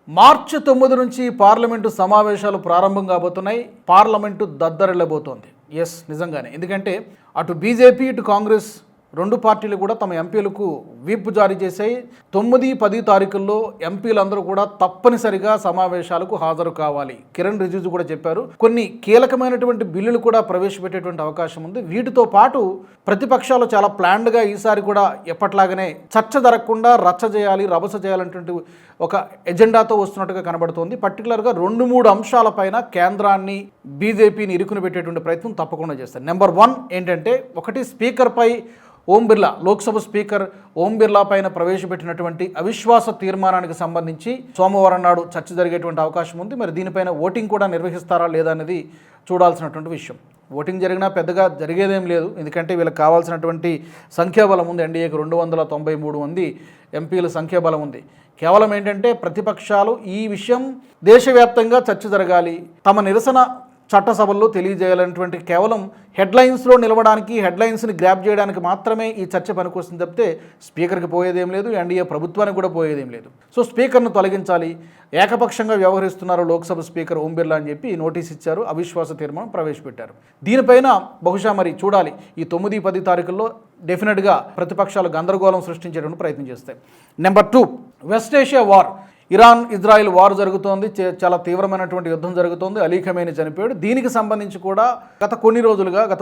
మార్చి 9 నుంచి పార్లమెంటు సమావేశాలు ప్రారంభం కాబోతున్నాయి. పార్లమెంటు దద్దరిల్లబోతోంది. ఎస్, నిజంగానే. ఎందుకంటే అటు బీజేపీ ఇటు కాంగ్రెస్ రెండు పార్టీలు కూడా తమ ఎంపీలకు విప్ జారీ చేశాయి. 9, 10 తారీఖుల్లో ఎంపీలందరూ కూడా తప్పనిసరిగా సమావేశాలకు హాజరు కావాలి. కిరణ్ రిజిజు కూడా చెప్పారు. కొన్ని కీలకమైనటువంటి బిల్లులు కూడా ప్రవేశపెట్టేటువంటి అవకాశం ఉంది. వీటితో పాటు ప్రతిపక్షాలు చాలా ప్లాన్డ్గా ఈసారి కూడా ఎప్పట్లాగానే చర్చ జరగకుండా రచ్చ చేయాలి, రభస చేయాలనేటువంటి ఒక ఎజెండాతో వస్తున్నట్టుగా కనబడుతోంది. పర్టికులర్గా 2-3 అంశాలపైన కేంద్రాన్ని, బీజేపీని ఇరుకుని పెట్టేటువంటి ప్రయత్నం తప్పకుండా చేస్తారు. నెంబర్ 1 ఏంటంటే, ఒకటి స్పీకర్పై ఓం బిర్లా, లోక్సభ స్పీకర్ ఓం బిర్లా పైన ప్రవేశపెట్టినటువంటి అవిశ్వాస తీర్మానానికి సంబంధించి సోమవారం నాడు చర్చ జరిగేటువంటి అవకాశం ఉంది. మరి దీనిపైన ఓటింగ్ కూడా నిర్వహిస్తారా లేదా అనేది చూడాల్సినటువంటి విషయం. ఓటింగ్ జరిగినా పెద్దగా జరిగేదేం లేదు. ఎందుకంటే వీళ్ళకి కావాల్సినటువంటి సంఖ్యాబలం ఉంది. ఎన్డీఏకి 293 మంది ఎంపీల సంఖ్యాబలం ఉంది. కేవలం ఏంటంటే ప్రతిపక్షాలు ఈ విషయం దేశవ్యాప్తంగా చర్చ జరగాలి, తమ నిరసన చట్టసభల్లో తెలియజేయాలనేటువంటి కేవలం హెడ్లైన్స్లో నిలవడానికి, హెడ్లైన్స్ని గ్రాప్ చేయడానికి మాత్రమే ఈ చర్చ పనికొస్తుంది తప్పితే స్పీకర్కి పోయేదేం లేదు, ఎన్డీఏ ప్రభుత్వానికి కూడా పోయేదేం లేదు. సో స్పీకర్ను తొలగించాలి, ఏకపక్షంగా వ్యవహరిస్తున్నారు లోక్సభ స్పీకర్ ఓం బిర్లా అని చెప్పి నోటీస్ ఇచ్చారు, అవిశ్వాస తీర్మానం ప్రవేశపెట్టారు. దీనిపైన బహుశా మరి చూడాలి, ఈ 9, 10 తారీఖుల్లో డెఫినెట్గా ప్రతిపక్షాలు గందరగోళం సృష్టించేటువంటి ప్రయత్నం చేస్తాయి. Number 2, west Asia war. Iran Israel war జరుగుతోంది, చాలా తీవ్రమైనటువంటి యుద్ధం జరుగుతోంది. అలీ ఖమేనీ చనిపోయాడు. దీనికి సంబంధించి కూడా గత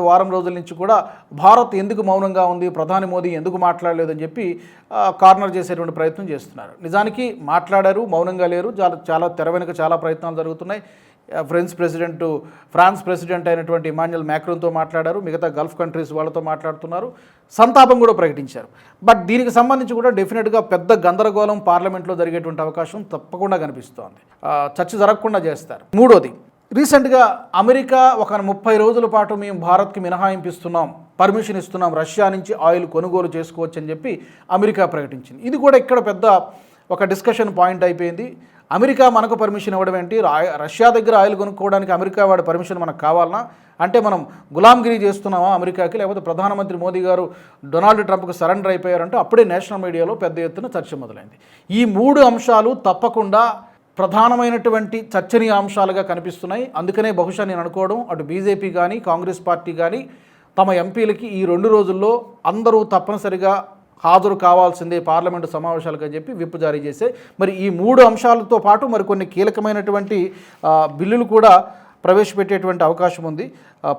వారం రోజుల నుంచి కూడా భారత్ ఎందుకు మౌనంగా ఉంది, ప్రధాని మోదీ ఎందుకు మాట్లాడలేదని చెప్పి కార్నర్ చేసేటువంటి ప్రయత్నం చేస్తున్నారు. నిజానికి మాట్లాడారు, మౌనంగా లేరు. చాలా తెర వెనుక చాలా ప్రయత్నాలు జరుగుతున్నాయి. ఫ్రాన్స్ ప్రెసిడెంట్ అయినటువంటి ఇమాన్యుయల్ మ్యాక్రోన్తో మాట్లాడారు, మిగతా గల్ఫ్ కంట్రీస్ వాళ్ళతో మాట్లాడుతున్నారు, సంతాపం కూడా ప్రకటించారు. బట్ దీనికి సంబంధించి కూడా డెఫినెట్గా పెద్ద గందరగోళం పార్లమెంట్లో జరిగేటువంటి అవకాశం తప్పకుండా కనిపిస్తోంది. చర్చ జరగకుండా చేస్తారు. 3వది, రీసెంట్గా అమెరికా ఒక 30 రోజుల పాటు మేము భారత్కి మినహాయింపు ఇస్తున్నాం, పర్మిషన్ ఇస్తున్నాం, రష్యా నుంచి ఆయిల్ కొనుగోలు చేసుకోవచ్చు అని చెప్పి అమెరికా ప్రకటించింది. ఇది కూడా ఇక్కడ పెద్ద ఒక డిస్కషన్ పాయింట్ అయిపోయింది. అమెరికా మనకు పర్మిషన్ ఇవ్వడం ఏంటి, రష్యా దగ్గర ఆయిల్ కొనుక్కోవడానికి అమెరికా వాడి పర్మిషన్ మనకు కావాలన్నా, అంటే మనం గులాంగిరి చేస్తున్నామా అమెరికాకి, లేకపోతే ప్రధానమంత్రి మోదీ గారు డొనాల్డ్ ట్రంప్కి సరెండర్ అయిపోయారంటే అప్పుడే నేషనల్ మీడియాలో పెద్ద ఎత్తున చర్చ మొదలైంది. ఈ 3 అంశాలు తప్పకుండా ప్రధానమైనటువంటి చర్చనీయాంశాలుగా కనిపిస్తున్నాయి. అందుకనే బహుశా నేను అనుకోవడం, అటు బీజేపీ కానీ కాంగ్రెస్ పార్టీ కానీ తమ ఎంపీలకి ఈ 2 రోజుల్లో అందరూ తప్పనిసరిగా హాజరు కావాల్సిందే పార్లమెంటు సమావేశాలకు అని చెప్పి విప్ జారీ చేసే. మరి ఈ 3 అంశాలతో పాటు మరికొన్ని కీలకమైనటువంటి బిల్లులు కూడా ప్రవేశపెట్టేటువంటి అవకాశం ఉంది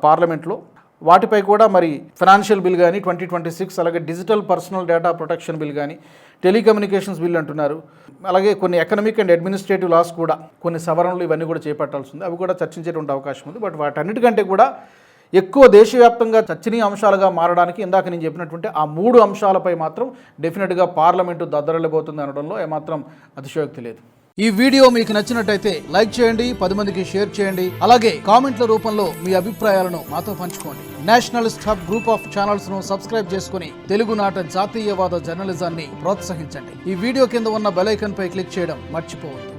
పార్లమెంట్లో. వాటిపై కూడా మరి ఫైనాన్షియల్ బిల్ కానీ 2026, అలాగే digital personal data protection bill కానీ, టెలికమ్యూనికేషన్స్ బిల్ అంటున్నారు. అలాగే కొన్ని ఎకనామిక్ అండ్ అడ్మినిస్ట్రేటివ్ లాస్ కూడా కొన్ని సవరణలు ఇవన్నీ కూడా చేపట్టాల్సి ఉంది. అవి కూడా చర్చించేటువంటి అవకాశం ఉంది. బట్ వాటన్నిటికంటే కూడా ఎక్కువ దేశవ్యాప్తంగా చర్చనీయ అంశాలుగా మారడానికి ఇందాక నేను చెప్పినటువంటి ఆ 3 అంశాలపై మాత్రం డెఫినెట్గా పార్లమెంటు దద్దరిల్లబోతుంది అనడంలో ఏమాత్రం అతిశయోక్తి లేదు. ఈ వీడియో మీకు నచ్చినట్టయితే లైక్ చేయండి, 10 మందికి షేర్ చేయండి. అలాగే కామెంట్ల రూపంలో మీ అభిప్రాయాలను మాతో పంచుకోండి. Nationalist hub group of channels ను సబ్స్క్రైబ్ చేసుకుని తెలుగునాట జాతీయవాద జర్నలిజాన్ని ప్రోత్సహించండి. ఈ వీడియో కింద ఉన్న బెల్ ఐకాన్ పై క్లిక్ చేయడం మర్చిపోవద్దు.